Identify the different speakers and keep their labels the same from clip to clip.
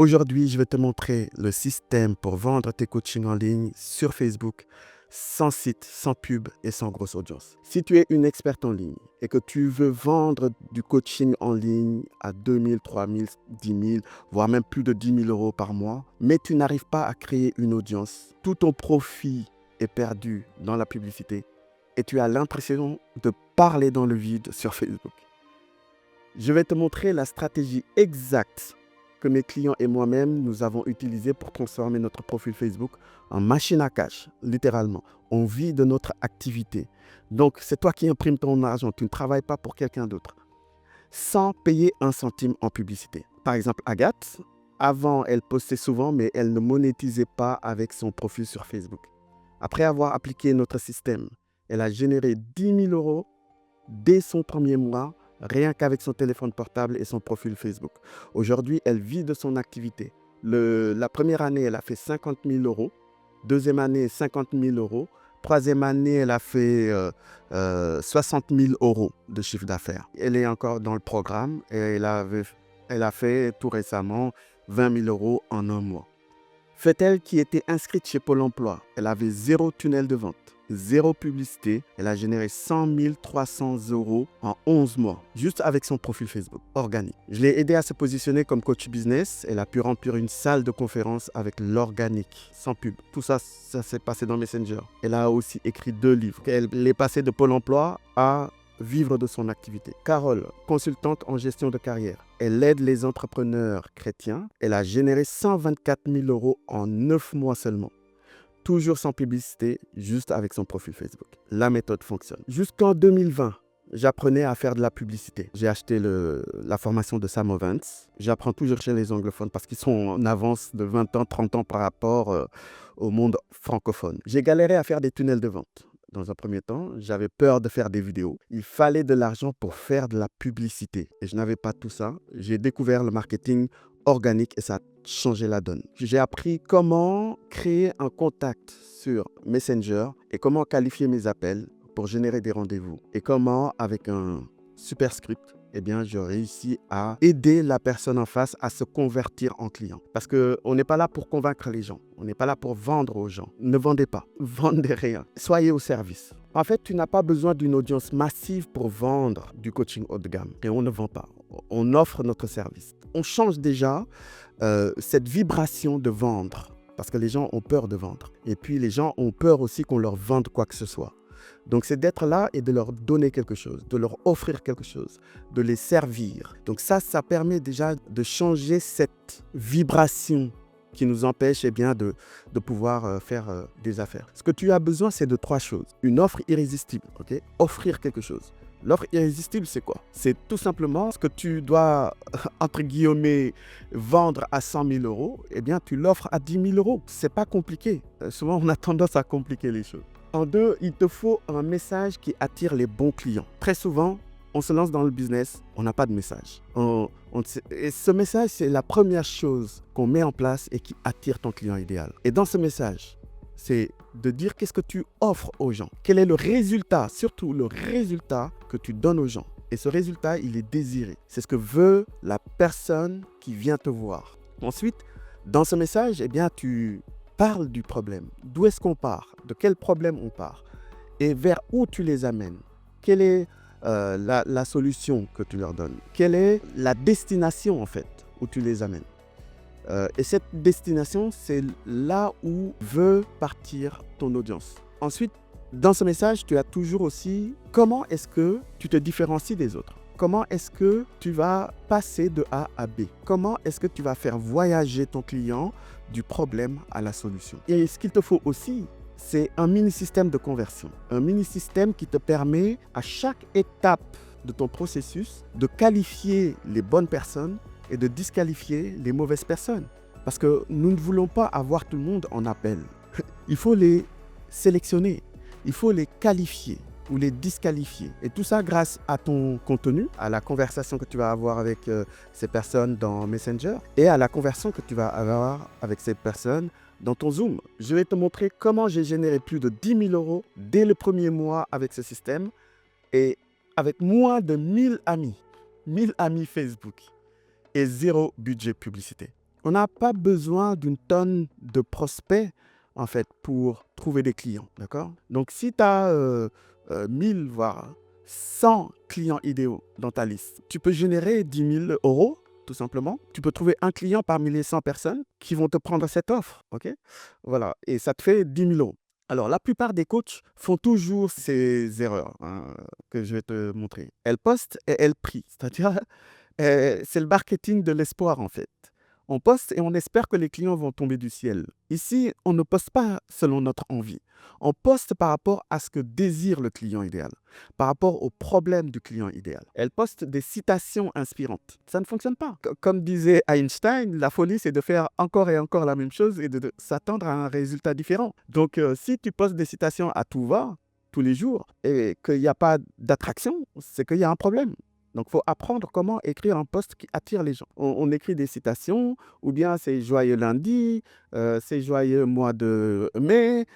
Speaker 1: Aujourd'hui, je vais te montrer le système pour vendre tes coachings en ligne sur Facebook, sans site, sans pub et sans grosse audience. Si tu es une experte en ligne et que tu veux vendre du coaching en ligne à 2 000, 3 000, 10 000, voire même plus de 10 000 euros par mois, mais tu n'arrives pas à créer une audience, tout ton profit est perdu dans la publicité et tu as l'impression de parler dans le vide sur Facebook. Je vais te montrer la stratégie exacte que mes clients et moi-même, nous avons utilisée pour transformer notre profil Facebook en machine à cash, littéralement. On vit de notre activité. Donc, c'est toi qui imprimes ton argent. Tu ne travailles pas pour quelqu'un d'autre. Sans payer un centime en publicité. Par exemple, Agathe, avant, elle postait souvent, mais elle ne monétisait pas avec son profil sur Facebook. Après avoir appliqué notre système, elle a généré 10 000 euros dès son premier mois, rien qu'avec son téléphone portable et son profil Facebook. Aujourd'hui, elle vit de son activité. La première année, elle a fait 50 000 euros. Deuxième année, 50 000 euros. Troisième année, elle a fait 60 000 euros de chiffre d'affaires. Elle est encore dans le programme et elle a fait tout récemment 20 000 euros en un mois. Fait-elle qui était inscrite chez Pôle emploi, elle avait 0 tunnel de vente, 0 publicité. Elle a généré 100 300 euros en 11 mois, juste avec son profil Facebook organique. Je l'ai aidée à se positionner comme coach business. Elle a pu remplir une salle de conférence avec l'organique, sans pub. Tout ça, ça s'est passé dans Messenger. Elle a aussi écrit 2 livres. Elle est passée de Pôle emploi à vivre de son activité. Carole, consultante en gestion de carrière. Elle aide les entrepreneurs chrétiens. Elle a généré 124 000 euros en 9 mois seulement. Toujours sans publicité, juste avec son profil Facebook. La méthode fonctionne. Jusqu'en 2020, j'apprenais à faire de la publicité. J'ai acheté la formation de Sam Ovens. J'apprends toujours chez les anglophones parce qu'ils sont en avance de 20 ans, 30 ans par rapport au monde francophone. J'ai galéré à faire des tunnels de vente. Dans un premier temps, j'avais peur de faire des vidéos. Il fallait de l'argent pour faire de la publicité. Et je n'avais pas tout ça. J'ai découvert le marketing organique et ça a changé la donne. J'ai appris comment créer un contact sur Messenger et comment qualifier mes appels pour générer des rendez-vous. Et comment, avec un super script, je réussis à aider la personne en face à se convertir en client. Parce qu'on n'est pas là pour convaincre les gens. On n'est pas là pour vendre aux gens. Ne vendez pas. Vendez rien. Soyez au service. En fait, tu n'as pas besoin d'une audience massive pour vendre du coaching haut de gamme. Et on ne vend pas. On offre notre service. On change déjà cette vibration de vendre. Parce que les gens ont peur de vendre. Et puis, les gens ont peur aussi qu'on leur vende quoi que ce soit. Donc, c'est d'être là et de leur donner quelque chose, de leur offrir quelque chose, de les servir. Donc ça permet déjà de changer cette vibration qui nous empêche de pouvoir faire des affaires. Ce que tu as besoin, c'est de 3 choses. Une offre irrésistible, ok? Offrir quelque chose. L'offre irrésistible, c'est quoi? C'est tout simplement ce que tu dois, entre guillemets, vendre à 100 000 euros, tu l'offres à 10 000 euros. C'est pas compliqué. Souvent, on a tendance à compliquer les choses. En 2, il te faut un message qui attire les bons clients. Très souvent, on se lance dans le business, on n'a pas de message. Et ce message, c'est la première chose qu'on met en place et qui attire ton client idéal. Et dans ce message, c'est de dire qu'est-ce que tu offres aux gens. Quel est le résultat, surtout le résultat que tu donnes aux gens. Et ce résultat, il est désiré. C'est ce que veut la personne qui vient te voir. Ensuite, dans ce message, tu parles du problème. D'où est-ce qu'on part? De quel problème on part? Et vers où tu les amènes? Quelle est la solution que tu leur donnes? Quelle est la destination en fait où tu les amènes? Et cette destination, c'est là où veut partir ton audience. Ensuite, dans ce message, tu as toujours aussi comment est-ce que tu te différencies des autres? Comment est-ce que tu vas passer de A à B? Comment est-ce que tu vas faire voyager ton client du problème à la solution? Et ce qu'il te faut aussi, c'est un mini-système de conversion. Un mini-système qui te permet à chaque étape de ton processus de qualifier les bonnes personnes et de disqualifier les mauvaises personnes. Parce que nous ne voulons pas avoir tout le monde en appel. Il faut les sélectionner, il faut les qualifier ou les disqualifier. Et tout ça grâce à ton contenu, à la conversation que tu vas avoir avec ces personnes dans Messenger et à la conversation que tu vas avoir avec ces personnes dans ton Zoom. Je vais te montrer comment j'ai généré plus de 10 000 euros dès le premier mois avec ce système et avec moins de 1000 amis Facebook et 0 budget publicité. On n'a pas besoin d'une tonne de prospects, en fait, pour trouver des clients, d'accord? Donc, si tu as 1000, voire 100 clients idéaux dans ta liste, tu peux générer 10 000 euros, tout simplement. Tu peux trouver un client parmi les 100 personnes qui vont te prendre cette offre, ok? Voilà, et ça te fait 10 000 euros. Alors, la plupart des coachs font toujours ces erreurs, hein, que je vais te montrer. Elles postent et elles prient, c'est-à-dire c'est le marketing de l'espoir, en fait. On poste et on espère que les clients vont tomber du ciel. Ici, on ne poste pas selon notre envie. On poste par rapport à ce que désire le client idéal, par rapport au problème du client idéal. Elle poste des citations inspirantes. Ça ne fonctionne pas. Comme disait Einstein, la folie, c'est de faire encore et encore la même chose et de s'attendre à un résultat différent. Donc, si tu postes des citations à tout va, tous les jours, et qu'il n'y a pas d'attraction, c'est qu'il y a un problème. Donc, il faut apprendre comment écrire un post qui attire les gens. On écrit des citations, ou bien c'est joyeux lundi, c'est joyeux mois de mai,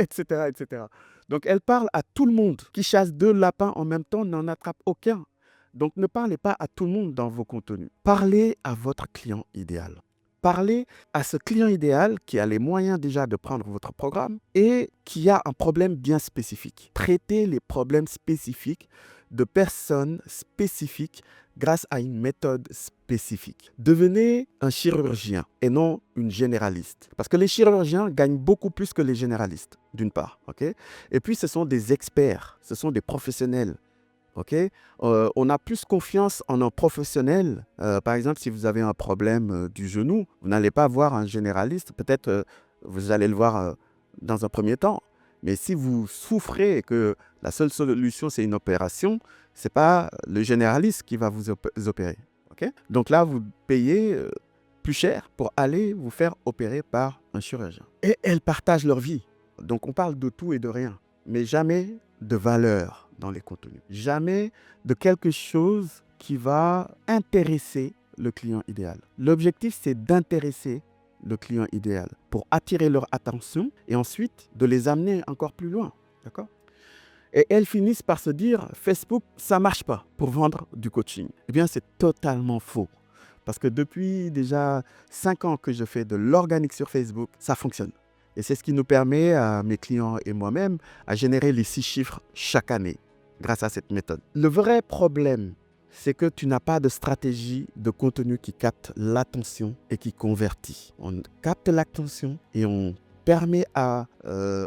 Speaker 1: etc., etc. Donc, elle parle à tout le monde. Qui chasse 2 lapins en même temps n'en attrape aucun. Donc, ne parlez pas à tout le monde dans vos contenus. Parlez à votre client idéal. Parlez à ce client idéal qui a les moyens déjà de prendre votre programme et qui a un problème bien spécifique. Traitez les problèmes spécifiques de personnes spécifiques grâce à une méthode spécifique. Devenez un chirurgien et non une généraliste. Parce que les chirurgiens gagnent beaucoup plus que les généralistes, d'une part. Okay? Et puis, ce sont des experts, ce sont des professionnels. Okay? On a plus confiance en un professionnel. Par exemple, si vous avez un problème du genou, vous n'allez pas voir un généraliste. Peut-être vous allez le voir dans un premier temps. Mais si vous souffrez et que la seule solution, c'est une opération, ce n'est pas le généraliste qui va vous opérer. Okay? Donc là, vous payez plus cher pour aller vous faire opérer par un chirurgien. Et elles partagent leur vie. Donc on parle de tout et de rien, mais jamais de valeur dans les contenus. Jamais de quelque chose qui va intéresser le client idéal. L'objectif, c'est d'intéresser le client idéal pour attirer leur attention et ensuite de les amener encore plus loin. D'accord ? Et elles finissent par se dire, Facebook, ça ne marche pas pour vendre du coaching. Eh bien, c'est totalement faux. Parce que depuis déjà 5 ans que je fais de l'organique sur Facebook, ça fonctionne. Et c'est ce qui nous permet, à mes clients et moi-même, à générer les 6 chiffres chaque année grâce à cette méthode. Le vrai problème, c'est que tu n'as pas de stratégie de contenu qui capte l'attention et qui convertit. On capte l'attention et on permet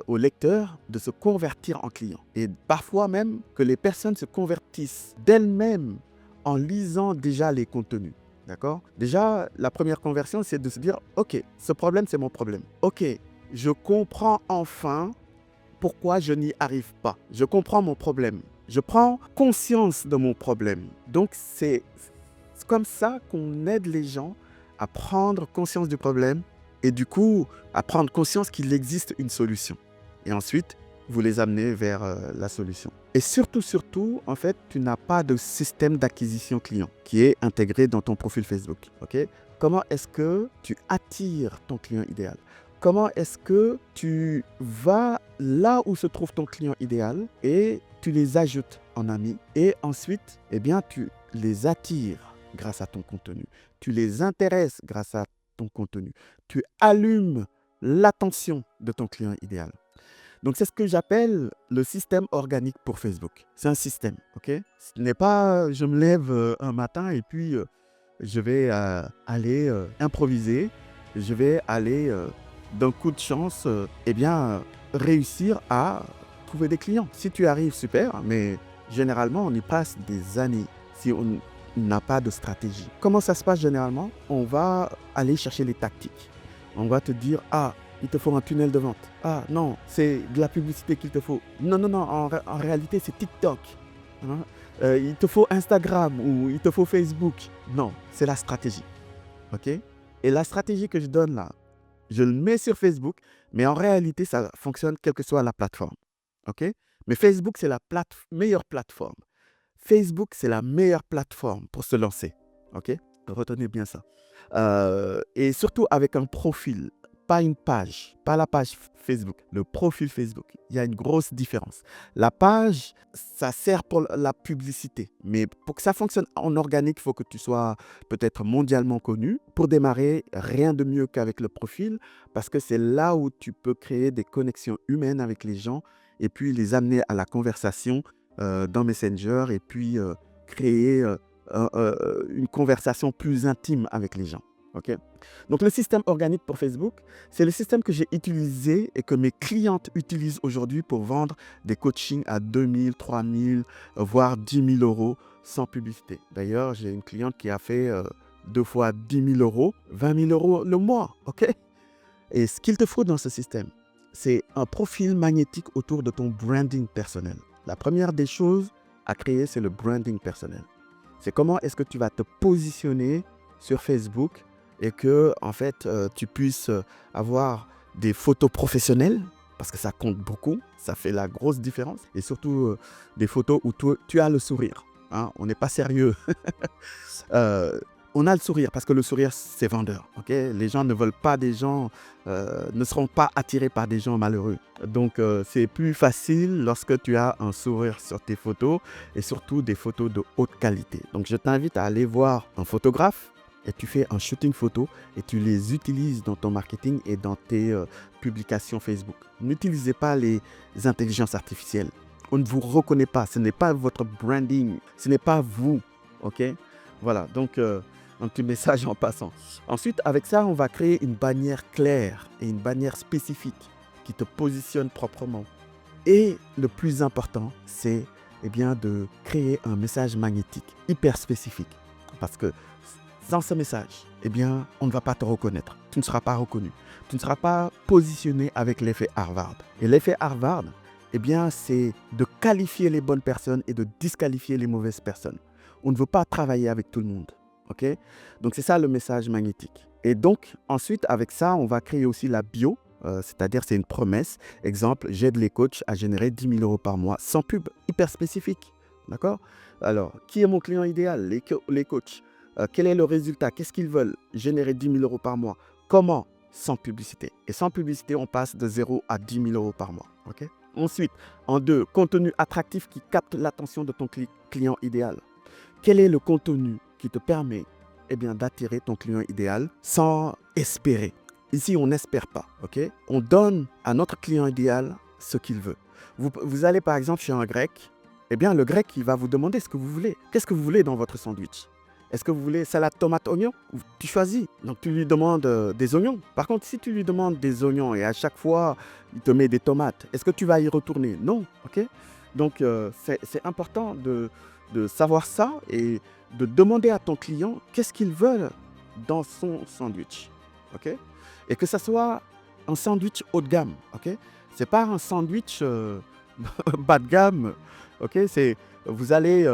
Speaker 1: aux lecteurs de se convertir en clients. Et parfois même que les personnes se convertissent d'elles-mêmes en lisant déjà les contenus. D'accord ? Déjà, la première conversion, c'est de se dire, OK, ce problème, c'est mon problème. OK, je comprends enfin pourquoi je n'y arrive pas. Je comprends mon problème. Je prends conscience de mon problème. Donc, c'est comme ça qu'on aide les gens à prendre conscience du problème et du coup, à prendre conscience qu'il existe une solution. Et ensuite, vous les amenez vers la solution. Et surtout, en fait, tu n'as pas de système d'acquisition client qui est intégré dans ton profil Facebook. Okay? Comment est-ce que tu attires ton client idéal ? Comment est-ce que tu vas là où se trouve ton client idéal et tu les ajoutes en amis et ensuite, eh bien, tu les attires grâce à ton contenu. Tu les intéresses grâce à ton contenu. Tu allumes l'attention de ton client idéal. Donc, c'est ce que j'appelle le système organique pour Facebook. C'est un système, ok ? Ce n'est pas je me lève un matin et puis je vais aller improviser. Je vais aller d'un coup de chance, réussir à trouver des clients. Si tu arrives, super, mais généralement, on y passe des années si on n'a pas de stratégie. Comment ça se passe généralement ? On va aller chercher les tactiques. On va te dire, il te faut un tunnel de vente. Ah non, c'est de la publicité qu'il te faut. Non, en réalité, c'est TikTok. Hein? Il te faut Instagram ou il te faut Facebook. Non, c'est la stratégie. OK ? Et la stratégie que je donne là, je le mets sur Facebook, mais en réalité, ça fonctionne quelle que soit la plateforme. OK ? Mais Facebook, c'est la meilleure plateforme. Facebook, c'est la meilleure plateforme pour se lancer. OK ? Retenez bien ça. Et surtout avec un profil. pas une page, pas la page Facebook, le profil Facebook. Il y a une grosse différence. La page, ça sert pour la publicité. Mais pour que ça fonctionne en organique, il faut que tu sois peut-être mondialement connu. Pour démarrer, rien de mieux qu'avec le profil parce que c'est là où tu peux créer des connexions humaines avec les gens et puis les amener à la conversation dans Messenger et puis créer une conversation plus intime avec les gens. Okay? Donc, le système organique pour Facebook, c'est le système que j'ai utilisé et que mes clientes utilisent aujourd'hui pour vendre des coachings à 2 000, 3 000, voire 10 000 euros sans publicité. D'ailleurs, j'ai une cliente qui a fait 2 fois 10 000 euros, 20 000 euros le mois. Okay? Et ce qu'il te faut dans ce système, c'est un profil magnétique autour de ton branding personnel. La première des choses à créer, c'est le branding personnel. C'est comment est-ce que tu vas te positionner sur Facebook et que, en fait, tu puisses avoir des photos professionnelles, parce que ça compte beaucoup, ça fait la grosse différence. Et surtout, des photos où tu as le sourire. Hein, on n'est pas sérieux. On a le sourire, parce que le sourire, c'est vendeur. Okay? Les gens ne veulent pas des gens, ne seront pas attirés par des gens malheureux. Donc, c'est plus facile lorsque tu as un sourire sur tes photos et surtout des photos de haute qualité. Donc, je t'invite à aller voir un photographe et tu fais un shooting photo et tu les utilises dans ton marketing et dans tes publications Facebook. N'utilisez pas les intelligences artificielles. On ne vous reconnaît pas. Ce n'est pas votre branding. Ce n'est pas vous. OK? Voilà. Donc, un petit message en passant. Ensuite, avec ça, on va créer une bannière claire et une bannière spécifique qui te positionne proprement. Et le plus important, c'est de créer un message magnétique hyper spécifique. Parce que sans ce message, on ne va pas te reconnaître. Tu ne seras pas reconnu. Tu ne seras pas positionné avec l'effet Harvard. Et l'effet Harvard, c'est de qualifier les bonnes personnes et de disqualifier les mauvaises personnes. On ne veut pas travailler avec tout le monde. Okay? Donc, c'est ça le message magnétique. Et donc, ensuite, avec ça, on va créer aussi la bio. C'est-à-dire, c'est une promesse. Exemple, j'aide les coachs à générer 10 000 euros par mois sans pub, hyper spécifique. D'accord? Alors, qui est mon client idéal? Les coachs. Quel est le résultat? Qu'est-ce qu'ils veulent? Générer 10 000 euros par mois. Comment? Sans publicité. Et sans publicité, on passe de 0 à 10 000 euros par mois. Okay? Ensuite, en 2, contenu attractif qui capte l'attention de ton client idéal. Quel est le contenu qui te permet d'attirer ton client idéal sans espérer? Ici, on n'espère pas. Okay? On donne à notre client idéal ce qu'il veut. Vous allez par exemple chez un grec. Le grec, il va vous demander ce que vous voulez. Qu'est-ce que vous voulez dans votre sandwich? Est-ce que vous voulez salade, tomate, oignon? Tu choisis. Donc, tu lui demandes des oignons. Par contre, si tu lui demandes des oignons et à chaque fois, il te met des tomates, est-ce que tu vas y retourner? Non. Okay? Donc, c'est important de savoir ça et de demander à ton client qu'est-ce qu'il veut dans son sandwich. Okay? Et que ça soit un sandwich haut de gamme. Okay? Ce n'est pas un sandwich bas de gamme. Okay? Vous allez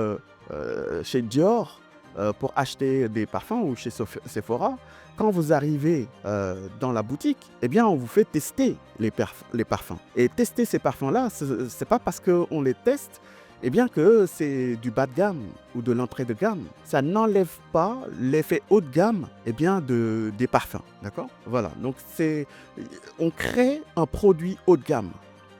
Speaker 1: chez Dior pour acheter des parfums ou chez Sephora. Quand vous arrivez dans la boutique, on vous fait tester les parfums. Et tester ces parfums-là, ce n'est pas parce qu'on les teste que c'est du bas de gamme ou de l'entrée de gamme. Ça n'enlève pas l'effet haut de gamme des parfums. D'accord? Voilà. Donc, on crée un produit haut de gamme.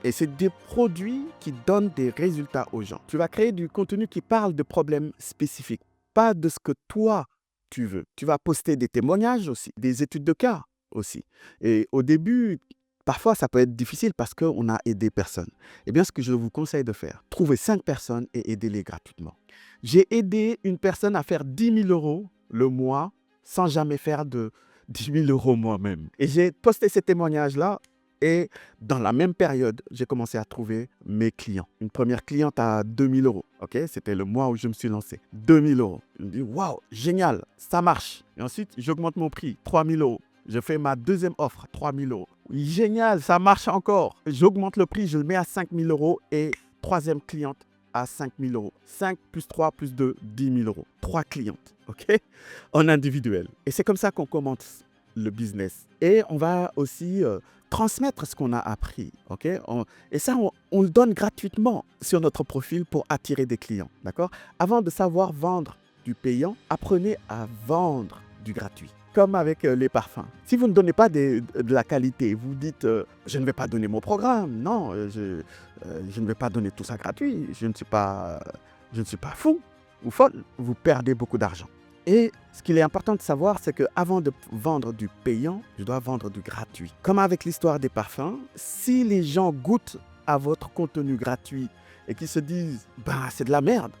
Speaker 1: Et c'est des produits qui donnent des résultats aux gens. Tu vas créer du contenu qui parle de problèmes spécifiques, pas de ce que toi, tu veux. Tu vas poster des témoignages aussi, des études de cas aussi. Et au début, parfois, ça peut être difficile parce qu'on a aidé personne. Ce que je vous conseille de faire, trouver 5 personnes et aidez-les gratuitement. J'ai aidé une personne à faire 10 000 euros le mois sans jamais faire de 10 000 euros moi-même. Et j'ai posté ces témoignages-là et dans la même période, j'ai commencé à trouver mes clients. Une première cliente à 2 000 euros. Okay? C'était le mois où je me suis lancé. 2 000 euros. Je me dis, waouh, génial, ça marche. Et ensuite, j'augmente mon prix, 3 000 euros. Je fais ma deuxième offre, 3 000 euros. Génial, ça marche encore. J'augmente le prix, je le mets à 5 000 euros et troisième cliente à 5 000 euros. 5 plus 3 plus 2, 10 000 euros. 3 clientes, ok? En individuel. Et c'est comme ça qu'on commence le business. Et on va aussi transmettre ce qu'on a appris, ok? Et ça, on le donne gratuitement sur notre profil pour attirer des clients, d'accord? Avant de savoir vendre du payant, apprenez à vendre du gratuit. comme avec les parfums. Si vous ne donnez pas de la qualité, vous dites je ne vais pas donner mon programme, non, je ne vais pas donner tout ça gratuit, je ne suis pas fou ou folle, vous perdez beaucoup d'argent. Et ce qu'il est important de savoir, c'est qu'avant de vendre du payant, je dois vendre du gratuit. Comme avec l'histoire des parfums, si les gens goûtent à votre contenu gratuit et qu'ils se disent « bah c'est de la merde »,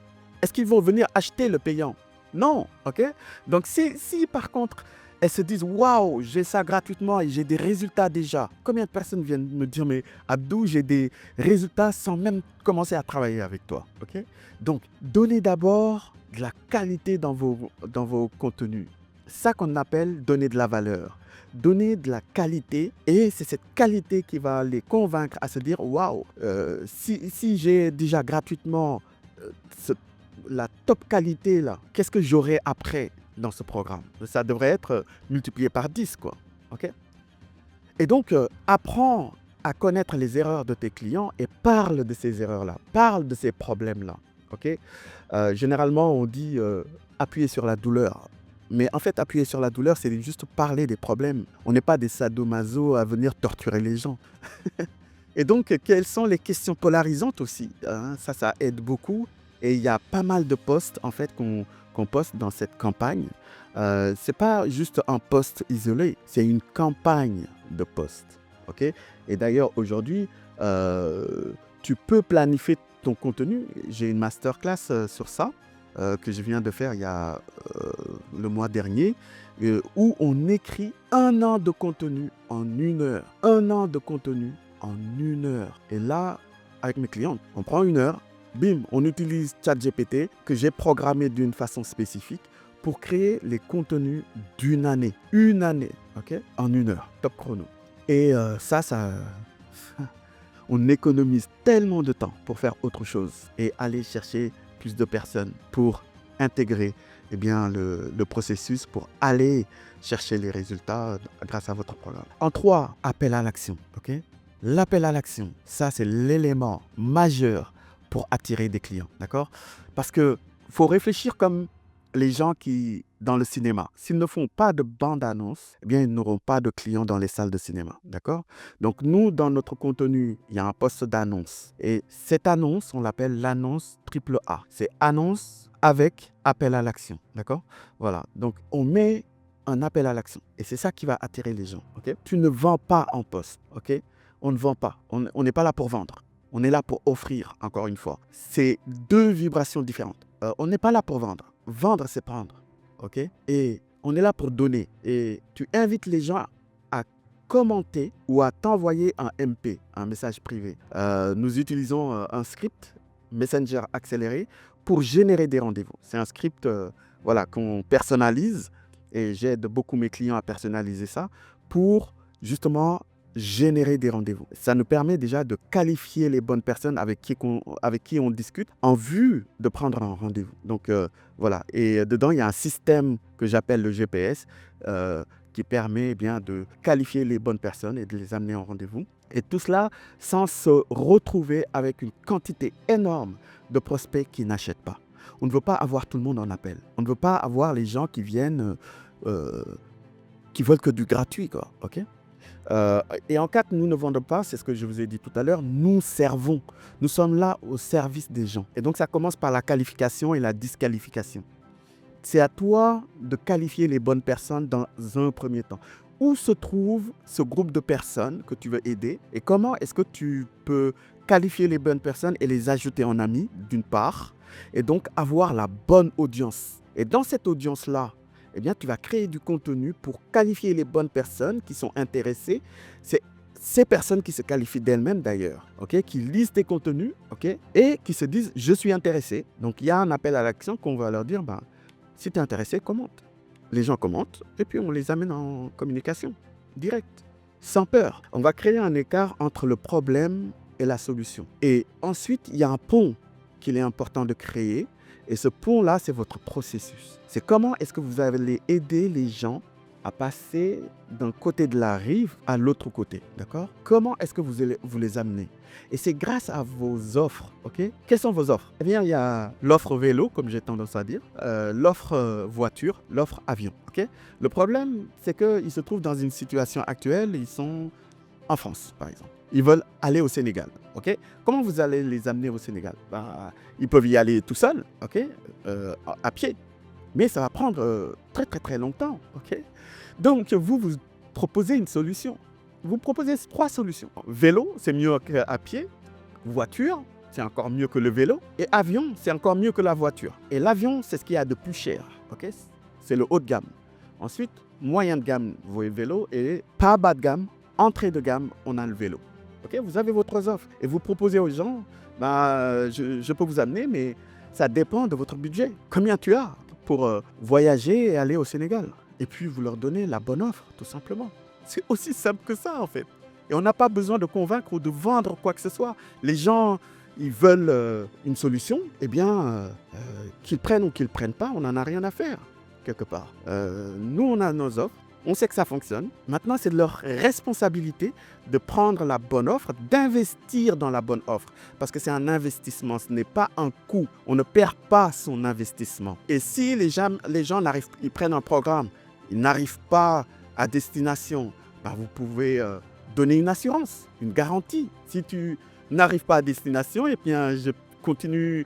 Speaker 1: est-ce qu'ils vont venir acheter le payant? Non, ok? Donc si par contre, elles se disent « waouh, j'ai ça gratuitement et j'ai des résultats déjà ». Combien de personnes viennent me dire « mais Abdou, j'ai des résultats sans même commencer à travailler avec toi ». Ok? Donc, donnez d'abord de la qualité dans vos contenus. Ça qu'on appelle donner de la valeur. Donner de la qualité et c'est cette qualité qui va les convaincre à se dire « waouh, si j'ai déjà gratuitement la top qualité là, qu'est-ce que j'aurai après dans ce programme ?» Ça devrait être multiplié par 10, quoi. Ok? Et donc, apprends à connaître les erreurs de tes clients et parle de ces erreurs-là, parle de ces problèmes-là. Ok? Généralement, on dit appuyer sur la douleur. Mais en fait, appuyer sur la douleur, c'est juste parler des problèmes. On n'est pas des sadomaso à venir torturer les gens. Et donc, quelles sont les questions polarisantes aussi, hein? Ça aide beaucoup. Et il y a pas mal de posts en fait qu'on poste dans cette campagne. C'est pas juste un post isolé, c'est une campagne de posts. Ok? Et d'ailleurs, aujourd'hui, tu peux planifier ton contenu. J'ai une masterclass sur ça que je viens de faire il y a le mois dernier, où on écrit 1 an de contenu en 1 heure. 1 an de contenu en 1 heure. Et là, avec mes clients, on prend 1 heure, bim, on utilise ChatGPT que j'ai programmé d'une façon spécifique pour créer les contenus d'1 année. 1 année, ok? En 1 heure, top chrono. Et ça, on économise tellement de temps pour faire autre chose et aller chercher plus de personnes pour intégrer le processus, pour aller chercher les résultats grâce à votre programme. En 3, appel à l'action. Ok? L'appel à l'action, ça c'est l'élément majeur pour attirer des clients. D'accord? Parce qu'il faut réfléchir comme les gens qui, dans le cinéma, s'ils ne font pas de bande-annonce, ils n'auront pas de clients dans les salles de cinéma. D'accord? Donc nous, dans notre contenu, il y a un poste d'annonce. Et cette annonce, on l'appelle l'annonce AAA. C'est annonce avec appel à l'action. D'accord? Voilà. Donc on met un appel à l'action. Et c'est ça qui va attirer les gens. Ok? Tu ne vends pas en poste. Ok? On ne vend pas. On n'est pas là pour vendre. On est là pour offrir, encore une fois. C'est 2 vibrations différentes. On n'est pas là pour vendre. Vendre, c'est prendre. Ok? Et on est là pour donner. Et tu invites les gens à commenter ou à t'envoyer un MP, un message privé. Nous utilisons un script Messenger accéléré pour générer des rendez-vous. C'est un script qu'on personnalise et j'aide beaucoup mes clients à personnaliser ça pour justement générer des rendez-vous. Ça nous permet déjà de qualifier les bonnes personnes avec qui on discute en vue de prendre un rendez-vous. Donc voilà. Et dedans, il y a un système que j'appelle le GPS qui permet de qualifier les bonnes personnes et de les amener en rendez-vous. Et tout cela sans se retrouver avec une quantité énorme de prospects qui n'achètent pas. On ne veut pas avoir tout le monde en appel. On ne veut pas avoir les gens qui viennent, qui veulent que du gratuit, quoi. Ok? Et en 4, nous ne vendons pas, c'est ce que je vous ai dit tout à l'heure, nous servons. Nous sommes là au service des gens. Et donc ça commence par la qualification et la disqualification. C'est à toi de qualifier les bonnes personnes dans un premier temps. Où se trouve ce groupe de personnes que tu veux aider et comment est-ce que tu peux qualifier les bonnes personnes et les ajouter en amis, d'une part, et donc avoir la bonne audience. Et dans cette audience-là, tu vas créer du contenu pour qualifier les bonnes personnes qui sont intéressées. C'est ces personnes qui se qualifient d'elles-mêmes d'ailleurs, ok, qui lisent tes contenus, ok, et qui se disent « je suis intéressé ». Donc il y a un appel à l'action qu'on va leur dire « si tu es intéressé, commente ». Les gens commentent et puis on les amène en communication directe, sans peur. On va créer un écart entre le problème et la solution. Et ensuite, il y a un pont qu'il est important de créer. Et ce pont-là, c'est votre processus. C'est comment est-ce que vous allez aider les gens à passer d'un côté de la rive à l'autre côté, d'accord? Comment est-ce que vous allez vous les amener? Et c'est grâce à vos offres, ok? Quelles sont vos offres? Eh bien, il y a l'offre vélo, comme j'ai tendance à dire, l'offre voiture, l'offre avion, ok? Le problème, c'est qu'ils se trouvent dans une situation actuelle, ils sont en France, par exemple. Ils veulent aller au Sénégal, ok? Comment vous allez les amener au Sénégal? Ils peuvent y aller tout seuls, ok? À pied. Mais ça va prendre très, très, très longtemps, ok? Donc, vous proposez une solution. Vous proposez 3 solutions. Vélo, c'est mieux qu'à pied. Voiture, c'est encore mieux que le vélo. Et avion, c'est encore mieux que la voiture. Et l'avion, c'est ce qu'il y a de plus cher, ok? C'est le haut de gamme. Ensuite, moyen de gamme, vous voyez le vélo. Et pas bas de gamme, entrée de gamme, on a le vélo. Ok? Vous avez votre offre. Et vous proposez aux gens, je peux vous amener, mais ça dépend de votre budget. Combien tu as pour voyager et aller au Sénégal? Et puis, vous leur donnez la bonne offre, tout simplement. C'est aussi simple que ça, en fait. Et on n'a pas besoin de convaincre ou de vendre quoi que ce soit. Les gens, ils veulent une solution, eh bien, qu'ils prennent ou qu'ils ne prennent pas, on n'en a rien à faire, quelque part. Nous, on a nos offres. On sait que ça fonctionne. Maintenant, c'est de leur responsabilité de prendre la bonne offre, d'investir dans la bonne offre. Parce que c'est un investissement, ce n'est pas un coût. On ne perd pas son investissement. Et si les gens ils prennent un programme, ils n'arrivent pas à destination, vous pouvez donner une assurance, une garantie. Si tu n'arrives pas à destination, eh bien, je continue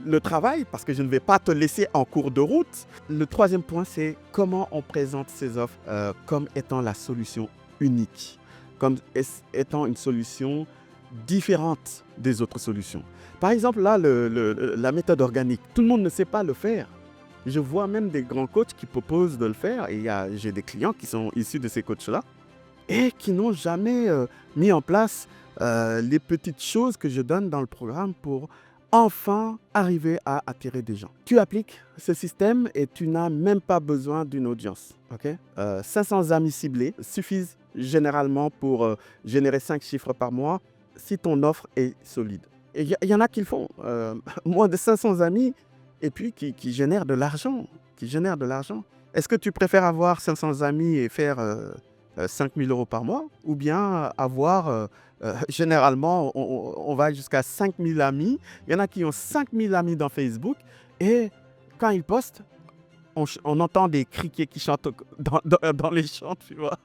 Speaker 1: le travail parce que je ne vais pas te laisser en cours de route. Le troisième point, c'est comment on présente ces offres comme étant la solution unique, comme étant une solution différente des autres solutions. Par exemple, là, la méthode organique, tout le monde ne sait pas le faire. Je vois même des grands coachs qui proposent de le faire et j'ai des clients qui sont issus de ces coachs-là et qui n'ont jamais mis en place les petites choses que je donne dans le programme pour enfin arriver à attirer des gens. Tu appliques ce système et tu n'as même pas besoin d'une audience. Okay? 500 amis ciblés suffisent généralement pour générer 5 chiffres par mois si ton offre est solide. Et il y en a qui le font. Moins de 500 amis et puis qui génèrent de l'argent. Est-ce que tu préfères avoir 500 amis et faire 5 000 € par mois ou bien avoir... généralement, on va jusqu'à 5 000 amis. Il y en a qui ont 5 000 amis dans Facebook. Et quand ils postent, on entend des criquets qui chantent dans les champs, tu vois.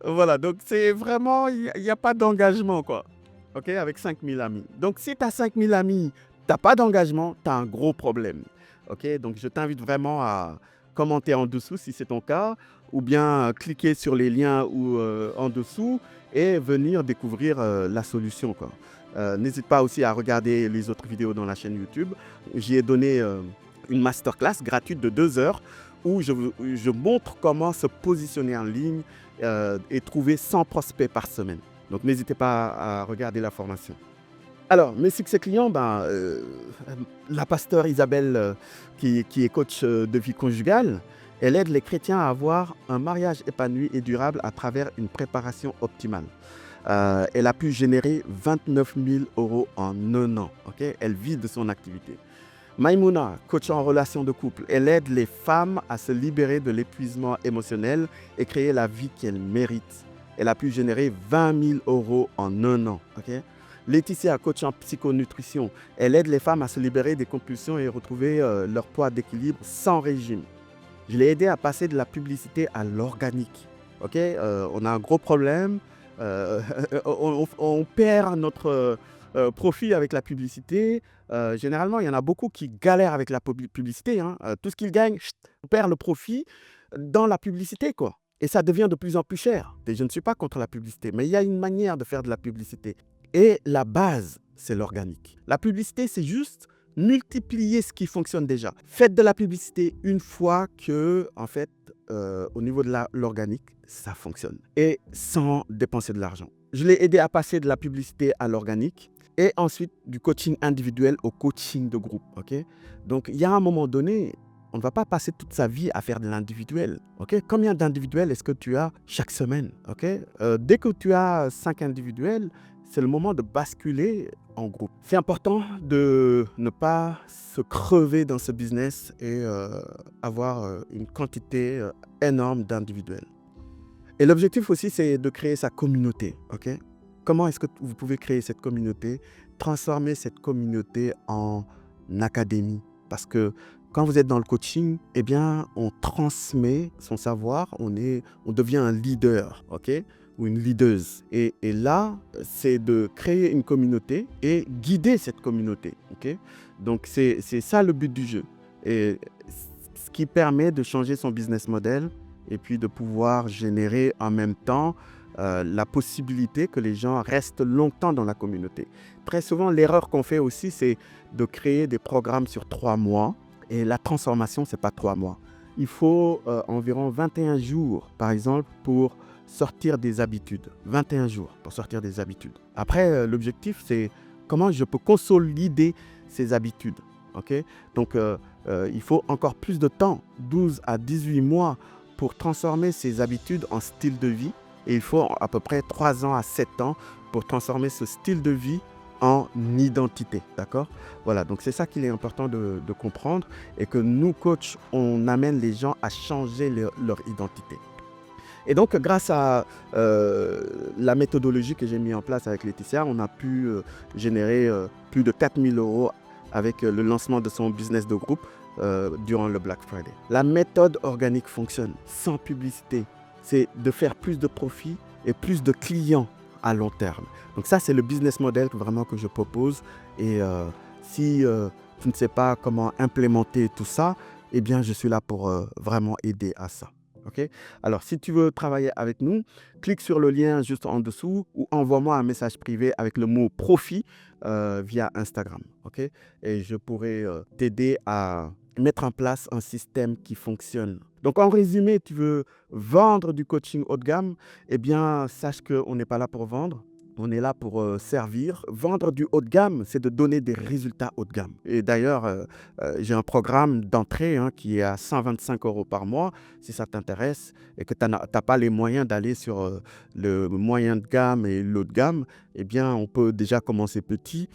Speaker 1: Voilà, donc c'est vraiment, il n'y a pas d'engagement, quoi. OK, avec 5 000 amis. Donc, si tu as 5 000 amis, tu n'as pas d'engagement, tu as un gros problème. OK, donc je t'invite vraiment à commenter en dessous si c'est ton cas, ou bien cliquer sur les liens en dessous et venir découvrir la solution, quoi. N'hésite pas aussi à regarder les autres vidéos dans la chaîne YouTube. J'y ai donné une masterclass gratuite de 2 heures où je montre comment se positionner en ligne et trouver 100 prospects par semaine. Donc, n'hésitez pas à regarder la formation. Alors, mes succès clients, la pasteure Isabelle, qui est coach de vie conjugale, elle aide les chrétiens à avoir un mariage épanoui et durable à travers une préparation optimale. Elle a pu générer 29 000 € en 1 an. Okay? Elle vit de son activité. Maïmouna, coach en relation de couple, elle aide les femmes à se libérer de l'épuisement émotionnel et créer la vie qu'elles méritent. Elle a pu générer 20 000 € en 1 an. Okay? Laetitia, coach en psychonutrition, elle aide les femmes à se libérer des compulsions et retrouver leur poids d'équilibre sans régime. Je l'ai aidé à passer de la publicité à l'organique. Okay? On a un gros problème. On perd notre profit avec la publicité. Généralement, il y en a beaucoup qui galèrent avec la publicité. Tout ce qu'ils gagnent, on perd le profit dans la publicité, quoi. Et ça devient de plus en plus cher. Et je ne suis pas contre la publicité, mais il y a une manière de faire de la publicité. Et la base, c'est l'organique. La publicité, c'est juste multiplier ce qui fonctionne déjà. Faites de la publicité une fois que, en fait, au niveau de l'organique, ça fonctionne. Et sans dépenser de l'argent. Je l'ai aidé à passer de la publicité à l'organique. Et ensuite, du coaching individuel au coaching de groupe. Okay? Donc, il y a un moment donné, on ne va pas passer toute sa vie à faire de l'individuel. Okay? Combien d'individuels est-ce que tu as chaque semaine? Okay? Dès que tu as 5 individuels, c'est le moment de basculer en groupe. C'est important de ne pas se crever dans ce business et avoir une quantité énorme d'individuels. Et l'objectif aussi, c'est de créer sa communauté. Ok? Comment est-ce que vous pouvez créer cette communauté, transformer cette communauté en académie? Parce que quand vous êtes dans le coaching, eh bien, on transmet son savoir, on devient un leader, ok? Ou une leaduse. Et là, c'est de créer une communauté et guider cette communauté, ok? Donc, c'est ça le but du jeu. Et ce qui permet de changer son business model et puis de pouvoir générer en même temps la possibilité que les gens restent longtemps dans la communauté. Très souvent, l'erreur qu'on fait aussi, c'est de créer des programmes sur 3 mois. Et la transformation, ce n'est pas 3 mois. Il faut environ 21 jours, par exemple, pour sortir des habitudes. 21 jours pour sortir des habitudes. Après, l'objectif, c'est comment je peux consolider ces habitudes. Okay? Donc, il faut encore plus de temps, 12 à 18 mois, pour transformer ces habitudes en style de vie. Et il faut à peu près 3 ans à 7 ans pour transformer ce style de vie en identité, d'accord? Voilà, donc c'est ça qu'il est important de comprendre et que nous, coachs, on amène les gens à changer leur identité. Et donc, grâce à la méthodologie que j'ai mis en place avec Laetitia, on a pu générer plus de 4 000 € avec le lancement de son business de groupe durant le Black Friday. La méthode organique fonctionne sans publicité. C'est de faire plus de profits et plus de clients à long terme. Donc ça, c'est le business model vraiment que je propose. Et si tu ne sais pas comment implémenter tout ça, eh bien, je suis là pour vraiment aider à ça. Okay? Alors, si tu veux travailler avec nous, clique sur le lien juste en dessous ou envoie-moi un message privé avec le mot profit via Instagram. Okay? Et je pourrai t'aider à mettre en place un système qui fonctionne. Donc, en résumé, tu veux vendre du coaching haut de gamme, eh bien, sache qu'on n'est pas là pour vendre. On est là pour servir. Vendre du haut de gamme, c'est de donner des résultats haut de gamme. Et d'ailleurs, j'ai un programme d'entrée qui est à 125 € par mois. Si ça t'intéresse et que tu n'as pas les moyens d'aller sur le moyen de gamme et l'haut de gamme, eh bien, on peut déjà commencer petit.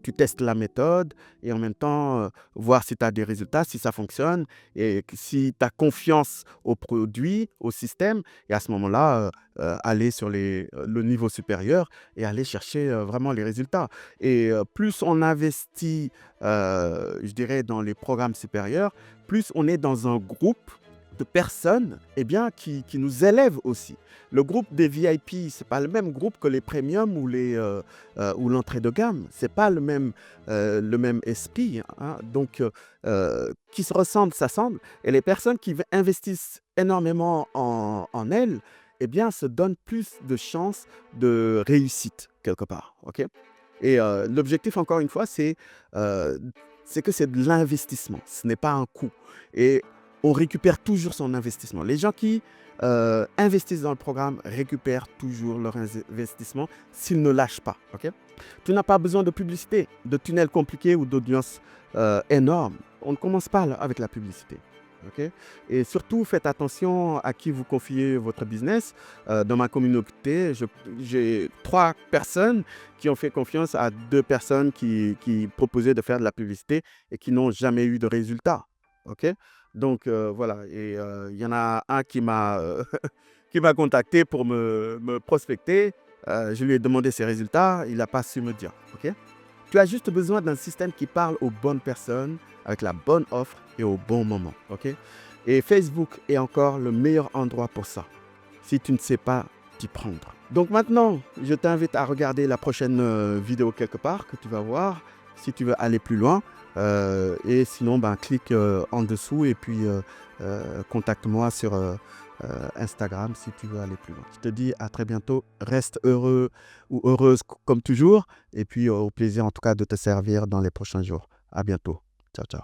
Speaker 1: Tu testes la méthode et en même temps voir si tu as des résultats, si ça fonctionne et si tu as confiance au produit, au système. Et à ce moment-là, aller sur le niveau supérieur et aller chercher vraiment les résultats. Et plus on investit, je dirais, dans les programmes supérieurs, plus on est dans un groupe de personnes qui nous élèvent aussi. Le groupe des VIP, ce n'est pas le même groupe que les premiums ou l'entrée de gamme. Ce n'est pas le même esprit. Donc, qui se ressemblent, s'assemblent. Et les personnes qui investissent énormément en elles, se donnent plus de chances de réussite quelque part. Okay? Et l'objectif, encore une fois, c'est que c'est de l'investissement. Ce n'est pas un coût. Et on récupère toujours son investissement. Les gens qui investissent dans le programme récupèrent toujours leur investissement s'ils ne lâchent pas. Okay? Tu n'as pas besoin de publicité, de tunnels compliqués ou d'audience énormes. On ne commence pas avec la publicité. Okay? Et surtout, faites attention à qui vous confiez votre business. Dans ma communauté, j'ai 3 personnes qui ont fait confiance à 2 personnes qui proposaient de faire de la publicité et qui n'ont jamais eu de résultat. Okay? Donc, voilà. Et il y en a un qui m'a contacté pour me prospecter. Je lui ai demandé ses résultats. Il n'a pas su me dire. Okay? Tu as juste besoin d'un système qui parle aux bonnes personnes, avec la bonne offre et au bon moment. Okay? Et Facebook est encore le meilleur endroit pour ça, si tu ne sais pas t'y prendre. Donc maintenant, je t'invite à regarder la prochaine vidéo quelque part que tu vas voir, si tu veux aller plus loin. Et sinon, clique en dessous et puis contacte-moi sur Instagram si tu veux aller plus loin. Je te dis à très bientôt. Reste heureux ou heureuse comme toujours. Et puis au plaisir en tout cas de te servir dans les prochains jours. À bientôt. Ciao, ciao.